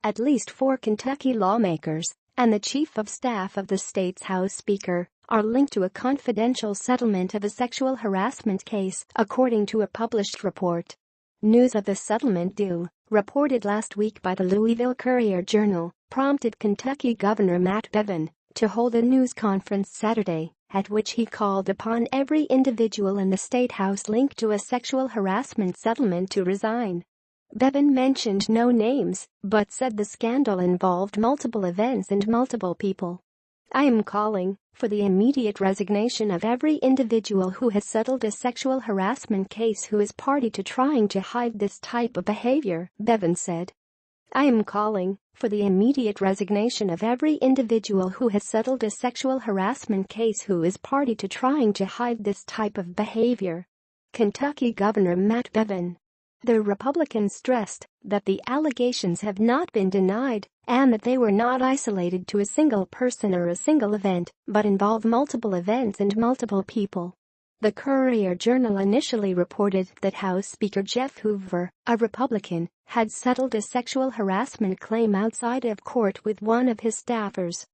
at least 4 Kentucky lawmakers and the chief of staff of the state's House Speaker are linked to a confidential settlement of a sexual harassment case, according to a published report. News of the settlement deal, reported last week by the Louisville Courier-Journal, prompted Kentucky Governor Bevin to hold a news conference Saturday, at which he called upon every individual in the Statehouse linked to a sexual harassment settlement to resign. Bevin mentioned no names, but said the scandal involved multiple events and multiple people. "I am calling for the immediate resignation of every individual who has settled a sexual harassment case who is party to trying to hide this type of behavior," Bevin said. "I am calling for the immediate resignation of every individual who has settled a sexual harassment case who is party to trying to hide this type of behavior." Kentucky Governor Bevin. The Republican stressed that the allegations have not been denied and that they were not isolated to a single person or a single event, but involve multiple events and multiple people. The Courier-Journal initially reported that House Speaker Jeff Hoover, a Republican, had settled a sexual harassment claim outside of court with one of his staffers.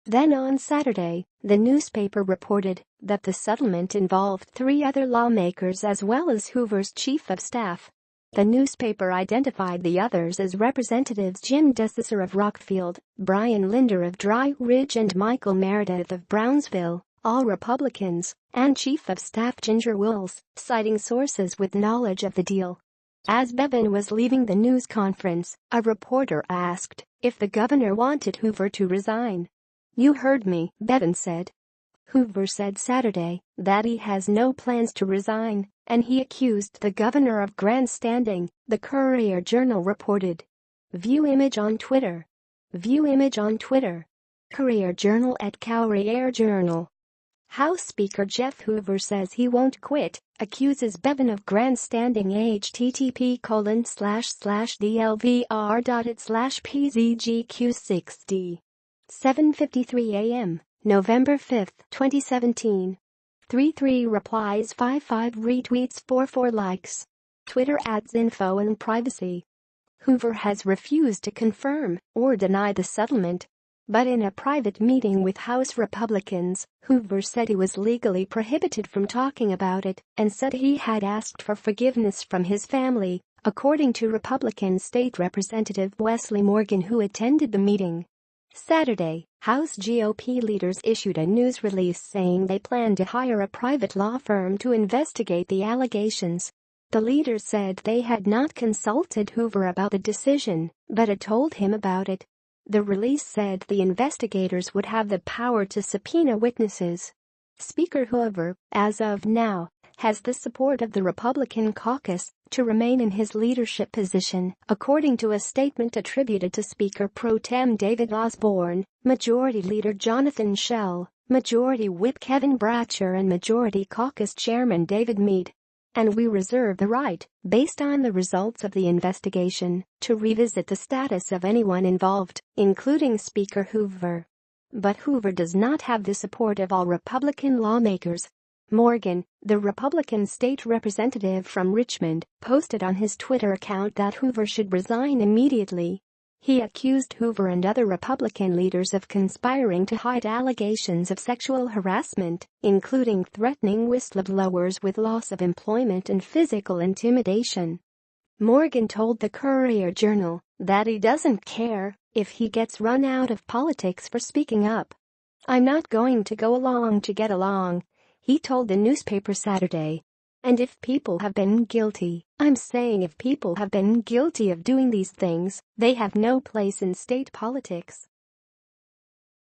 Then on Saturday, the newspaper reported that the settlement involved 3 other lawmakers as well as Hoover's chief of staff. The newspaper identified the others as Representatives Jim DeSisser of Rockfield, Brian Linder of Dry Ridge and Michael Meredith of Brownsville, all Republicans, and Chief of Staff Ginger Wills, citing sources with knowledge of the deal. As Bevin was leaving the news conference, a reporter asked if the governor wanted Hoover to resign. "You heard me," Bevin said. Hoover said Saturday that he has no plans to resign, and he accused the governor of grandstanding, the Courier-Journal reported. View image on Twitter. Courier-Journal @ Courier-Journal. House Speaker Jeff Hoover says he won't quit, accuses Bevin of grandstanding. http://dlvr.it/pzgq6d. 7:53 a.m. November 5, 2017. 33 replies, 55 retweets, 44 likes. Twitter adds info and privacy. Hoover has refused to confirm or deny the settlement. But in a private meeting with House Republicans, Hoover said he was legally prohibited from talking about it and said he had asked for forgiveness from his family, according to Republican State Representative Wesley Morgan, who attended the meeting. Saturday, House GOP leaders issued a news release saying they plan to hire a private law firm to investigate the allegations. The leaders said they had not consulted Hoover about the decision, but had told him about it. The release said the investigators would have the power to subpoena witnesses. Speaker Hoover, as of now, has the support of the Republican caucus to remain in his leadership position, according to a statement attributed to Speaker Pro Tem David Osborne, Majority Leader Jonathan Schell, Majority Whip Kevin Bratcher and Majority Caucus Chairman David Meade. "And we reserve the right, based on the results of the investigation, to revisit the status of anyone involved, including Speaker Hoover." But Hoover does not have the support of all Republican lawmakers. Morgan, the Republican state representative from Richmond, posted on his Twitter account that Hoover should resign immediately. He accused Hoover and other Republican leaders of conspiring to hide allegations of sexual harassment, including threatening whistleblowers with loss of employment and physical intimidation. Morgan told the Courier-Journal that he doesn't care if he gets run out of politics for speaking up. "I'm not going to go along to get along," he told the newspaper Saturday. "And if people have been guilty, I'm saying if people have been guilty of doing these things, they have no place in state politics."